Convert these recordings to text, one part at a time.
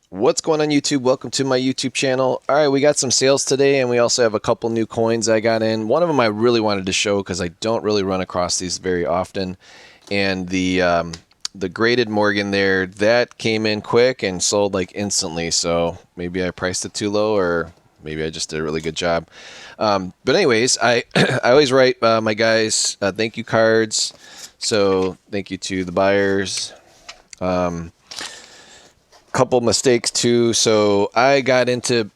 What's going on YouTube? Welcome to my YouTube channel. All right, we got some sales today and we also have a couple new coins I got in. One of them I really wanted to show because I don't really run across these very often. And the graded Morgan there, that came in quick and sold like instantly. So maybe I priced it too low or maybe I just did a really good job. But anyways, I I always write my guys thank you cards. So thank you to the buyers. Couple mistakes too. So I got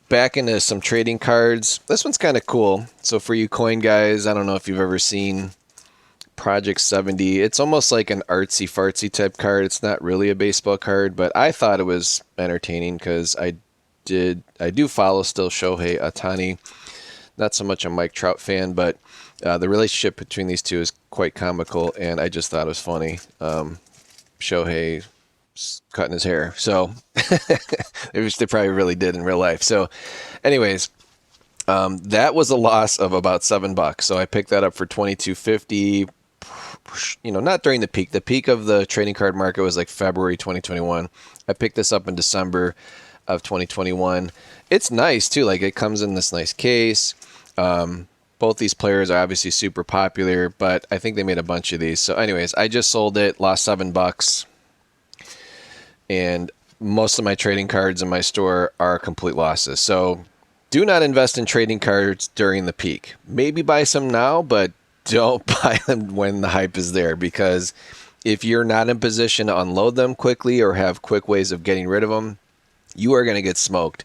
back into some trading cards. This one's kind of cool. So for you coin guys, I don't know if you've ever seen Project 70. It's almost like an artsy fartsy type card. It's not really a baseball card, but I thought it was entertaining because I do follow still Shohei Ohtani. Not so much a Mike Trout fan, but the relationship between these two is quite comical, and I just thought it was funny. Shohei cutting his hair. So which they probably really did in real life. So anyways, that was a loss of about $7. So I picked that up for 22.50. Not during the peak. The peak of the trading card market was like February 2021. I picked this up in December of 2021. It's nice too. Like it comes in this nice case. Both these players are obviously super popular, but I think they made a bunch of these. So anyways, I just sold it, lost $7. And most of my trading cards in my store are complete losses. So do not invest in trading cards during the peak. Maybe buy some now, but don't buy them when the hype is there, because if you're not in position to unload them quickly or have quick ways of getting rid of them, you are going to get smoked.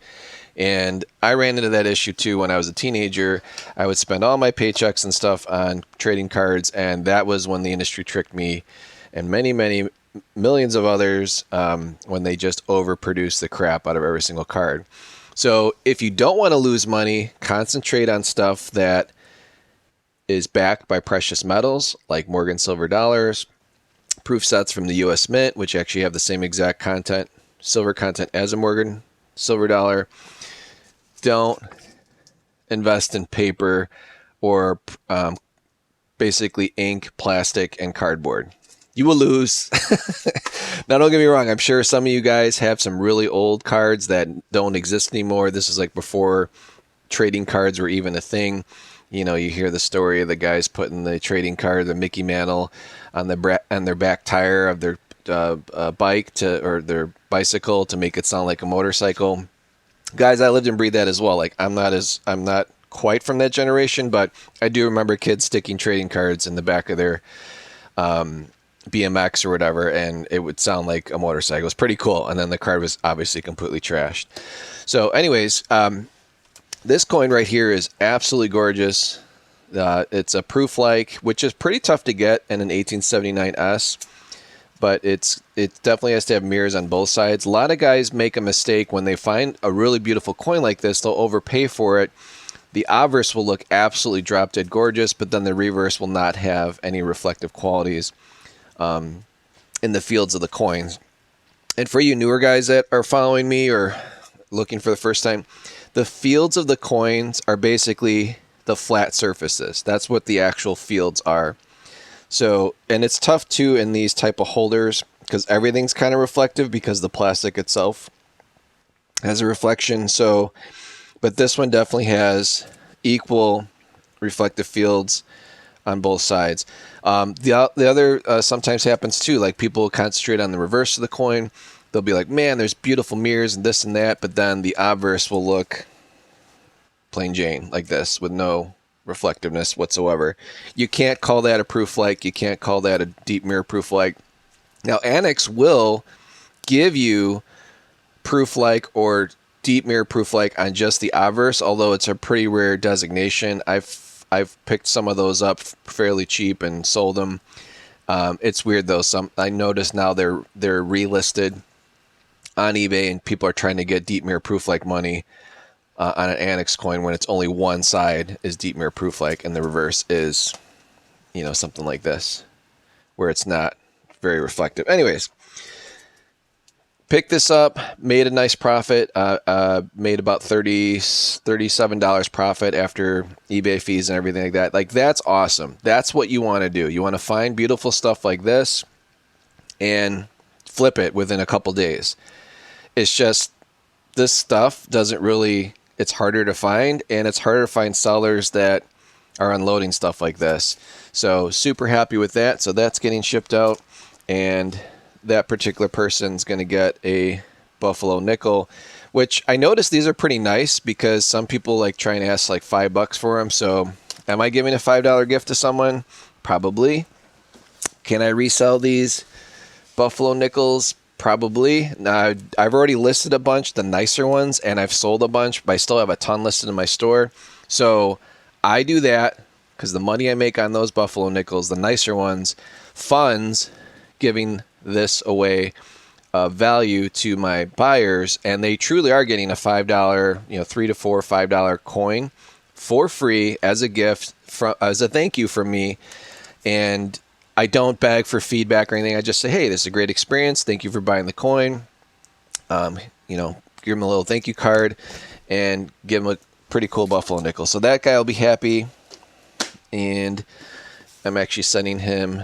And I ran into that issue too when I was a teenager. I would spend all my paychecks and stuff on trading cards, and that was when the industry tricked me and many, many millions of others when they just overproduce the crap out of every single card. So if you don't want to lose money, concentrate on stuff that is backed by precious metals like Morgan silver dollars, proof sets from the US Mint, which actually have the same exact content, silver content as a Morgan silver dollar. Don't invest in paper or basically ink, plastic, and cardboard. You will lose. Now, don't get me wrong. I'm sure some of you guys have some really old cards that don't exist anymore. This is like before trading cards were even a thing. You hear the story of the guys putting the trading card, the Mickey Mantle, on their back tire of their bike or their bicycle to make it sound like a motorcycle. Guys, I lived and breathed that as well. Like I'm not quite from that generation, but I do remember kids sticking trading cards in the back of their BMX or whatever, and it would sound like a motorcycle. It was pretty cool. And then the card was obviously completely trashed. So anyways, this coin right here is absolutely gorgeous. It's a proof-like, which is pretty tough to get in an 1879S, but it definitely has to have mirrors on both sides. A lot of guys make a mistake when they find a really beautiful coin like this. They'll overpay for it. The obverse will look absolutely drop dead gorgeous, but then the reverse will not have any reflective qualities in the fields of the coins. And for you newer guys that are following me or looking for the first time, the fields of the coins are basically the flat surfaces. That's what the actual fields are. So, and it's tough too in these type of holders because everything's kind of reflective because the plastic itself has a reflection. So, but this one definitely has equal reflective fields on both sides. The other sometimes happens too, like people concentrate on the reverse of the coin. They'll be like, man, there's beautiful mirrors and this and that, but then the obverse will look plain Jane like this with no reflectiveness whatsoever. You can't call that a proof like. You can't call that a deep mirror proof like. Now, Annex will give you proof like or deep mirror proof like on just the obverse, although it's a pretty rare designation. I've picked some of those up fairly cheap and sold them. It's weird though. I notice now they're relisted on eBay and people are trying to get deep mirror proof like money on an Annex coin when it's only one side is deep mirror proof like and the reverse is, something like this where it's not very reflective. Anyways, picked this up, made a nice profit, made about $37 profit after eBay fees and everything like that. Like, that's awesome. That's what you want to do. You want to find beautiful stuff like this and flip it within a couple days. It's just this stuff doesn't really, it's harder to find, and it's harder to find sellers that are unloading stuff like this. So super happy with that. So that's getting shipped out, and that particular person's going to get a Buffalo nickel, which I noticed these are pretty nice because some people like try and ask like $5 for them. So am I giving a $5 gift to someone? Probably. Can I resell these Buffalo nickels? Probably. Now, I've already listed a bunch, the nicer ones, and I've sold a bunch, but I still have a ton listed in my store. So I do that because the money I make on those Buffalo nickels, the nicer ones, funds giving this away value to my buyers, and they truly are getting a $5, $3 to $4, $5 coin for free as a gift, as a thank you from me. And I don't beg for feedback or anything. I just say, hey, this is a great experience. Thank you for buying the coin. Give him a little thank you card and give him a pretty cool Buffalo nickel. So that guy will be happy. And I'm actually sending him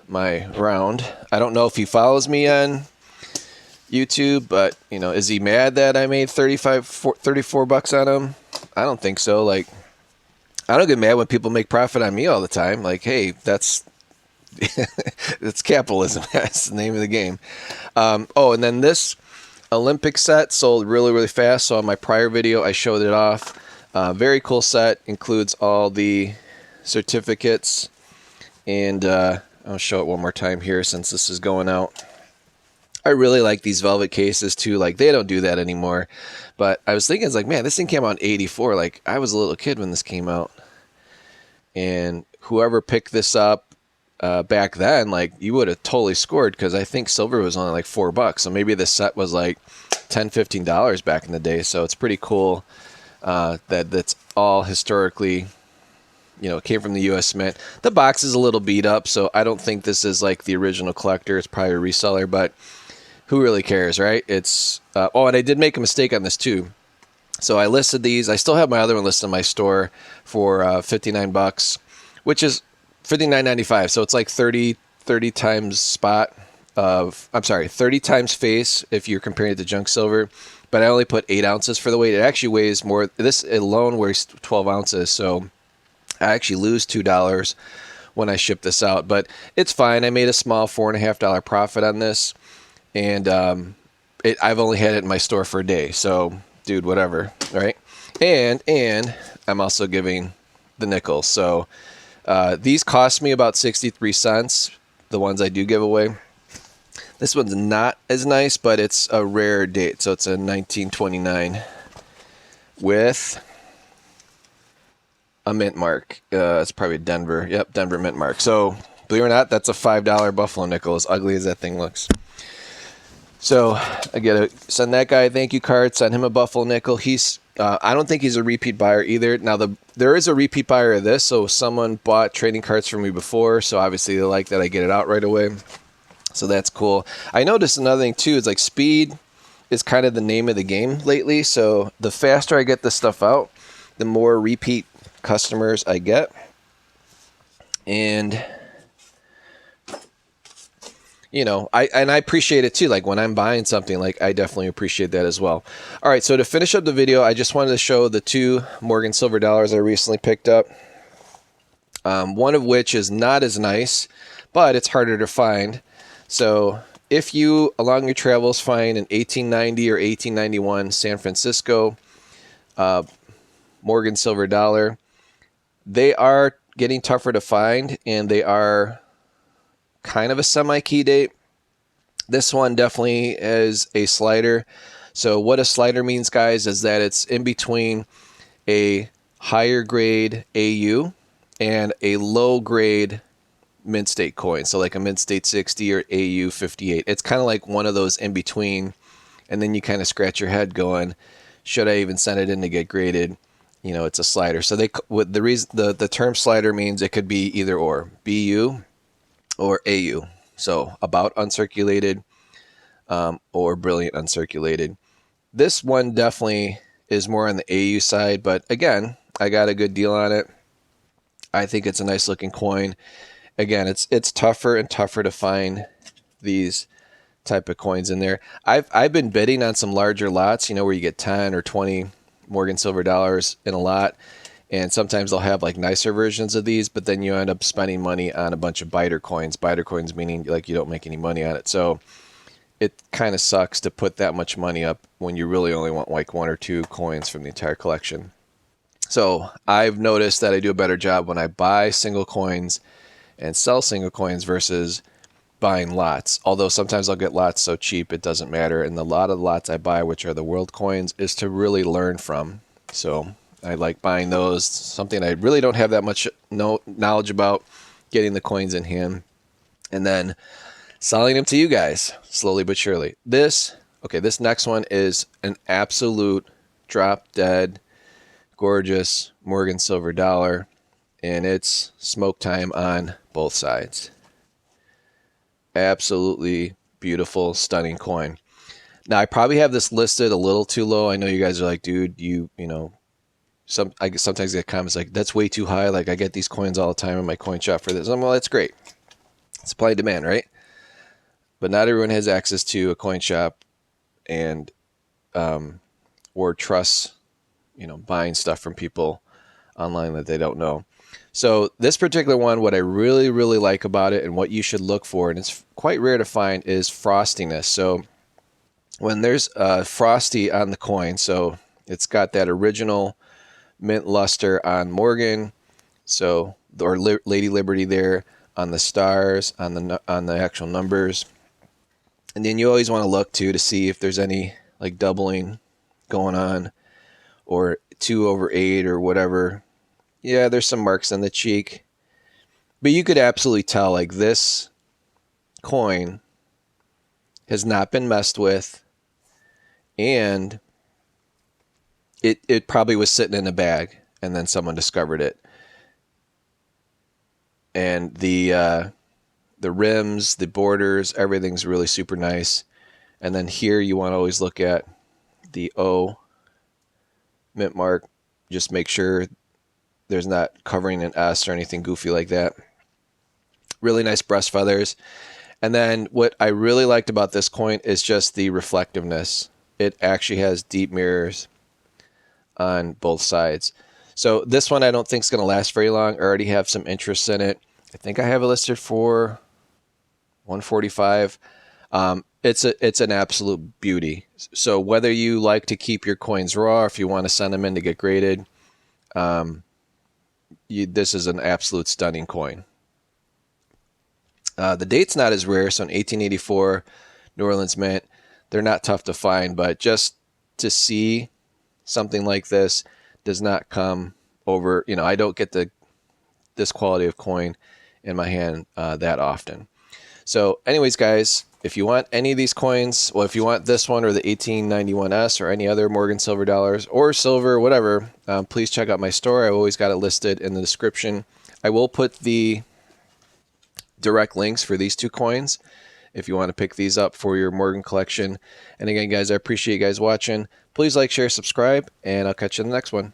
my round. I don't know if he follows me on YouTube, but is he mad that I made $34 on him? I don't think so. Like, I don't get mad when people make profit on me all the time. Like, hey, that's capitalism. That's the name of the game. And then this Olympic set sold really, really fast. So on my prior video, I showed it off. Very cool set. Includes all the certificates. And I'll show it one more time here since this is going out. I really like these velvet cases too. Like, they don't do that anymore. But I was thinking, it's like, man, this thing came out in '84. Like, I was a little kid when this came out. And whoever picked this up back then, like, you would have totally scored, because I think silver was only like $4. So maybe this set was like $10, $15 back in the day. So it's pretty cool that's all historically, came from the U.S. Mint. The box is a little beat up, so I don't think this is like the original collector. It's probably a reseller, but who really cares, right? It's and I did make a mistake on this too. So I listed these. I still have my other one listed in my store for $59, which is $59.95. So it's like 30 times spot of, 30 times face if you're comparing it to junk silver. But I only put 8 ounces for the weight. It actually weighs more. This alone weighs 12 ounces. So I actually lose $2 when I ship this out. But it's fine. I made a small $4.50 profit on this. And I've only had it in my store for a day. So, dude, whatever, right? And I'm also giving the nickels. So these cost me about 63 cents, the ones I do give away. This one's not as nice, but it's a rare date. So it's a 1929 with a mint mark. It's probably Denver. Yep, Denver mint mark. So believe it or not, that's a $5 Buffalo nickel, as ugly as that thing looks. So I get to send that guy a thank you card, send him a Buffalo nickel. I don't think he's a repeat buyer either. Now, there is a repeat buyer of this, so someone bought trading cards from me before, so obviously they like that I get it out right away. So that's cool. I noticed another thing too, is like speed is kind of the name of the game lately. So the faster I get this stuff out, the more repeat customers I get. And I appreciate it too. Like, when I'm buying something, like, I definitely appreciate that as well. All right, so to finish up the video, I just wanted to show the 2 Morgan silver dollars I recently picked up. One of which is not as nice, but it's harder to find. So if you, along your travels, find an 1890 or 1891 San Francisco Morgan silver dollar, they are getting tougher to find, and they are kind of a semi-key date. This one definitely is a slider. So what a slider means, guys, is that it's in between a higher grade AU and a low grade mint state coin. So like a mint state 60 or AU 58. It's kind of like one of those in between. And then you kind of scratch your head going, should I even send it in to get graded? It's a slider. So the term slider means it could be either or, BU or AU. So about uncirculated or brilliant uncirculated. This one definitely is more on the AU side, but again, I got a good deal on it. I think it's a nice looking coin. Again, it's tougher and tougher to find these type of coins in there. I've been bidding on some larger lots, you know, where you get 10 or 20 Morgan silver dollars in a lot. And sometimes they'll have like nicer versions of these, but then you end up spending money on a bunch of biter coins. Biter coins meaning like you don't make any money on it. So it kind of sucks to put that much money up when you really only want like 1 or 2 coins from the entire collection. So I've noticed that I do a better job when I buy single coins and sell single coins versus buying lots. Although sometimes I'll get lots so cheap it doesn't matter. And a lot of the lots I buy, which are the world coins, is to really learn from. So I like buying those, something I really don't have that much knowledge about, getting the coins in hand, and then selling them to you guys slowly but surely. This next one is an absolute drop dead gorgeous Morgan silver dollar, and it's smoke time on both sides. Absolutely beautiful, stunning coin. Now I probably have this listed a little too low. I know you guys are like, dude, you know, I sometimes get comments like, that's way too high. Like I get these coins all the time in my coin shop for this. Well, that's great. Supply and demand, right? But not everyone has access to a coin shop and or trusts, you know, buying stuff from people online that they don't know. So this particular one, what I really, really like about it and what you should look for, and it's quite rare to find, is frostiness. So when there's frosty on the coin, so it's got that original mint luster on Morgan, so or Lady Liberty there on the stars, on the actual numbers, and then you always want to look too to see if there's any like doubling going on, or 2/8 or whatever. Yeah, there's some marks on the cheek, but you could absolutely tell like this coin has not been messed with, and it probably was sitting in a bag and then someone discovered it. And the rims, the borders, everything's really super nice. And then here you want to always look at the O mint mark. Just make sure there's not covering an S or anything goofy like that. Really nice breast feathers. And then what I really liked about this coin is just the reflectiveness. It actually has deep mirrors on both sides. So this one I don't think is going to last very long. I already have some interest in it. I think I have it listed for $145. It's an absolute beauty. So whether you like to keep your coins raw, or if you want to send them in to get graded, this is an absolute stunning coin. The date's not as rare, so in 1884, New Orleans Mint. They're not tough to find, but just to see something like this does not come over. You know, I don't get this quality of coin in my hand that often. So anyways, guys, if you want any of these coins, well, if you want this one or the 1891S or any other Morgan silver dollars or silver, whatever, please check out my store. I've always got it listed in the description. I will put the direct links for these 2 coins if you want to pick these up for your Morgan collection. And again, guys, I appreciate you guys watching. Please like, share, subscribe, and I'll catch you in the next one.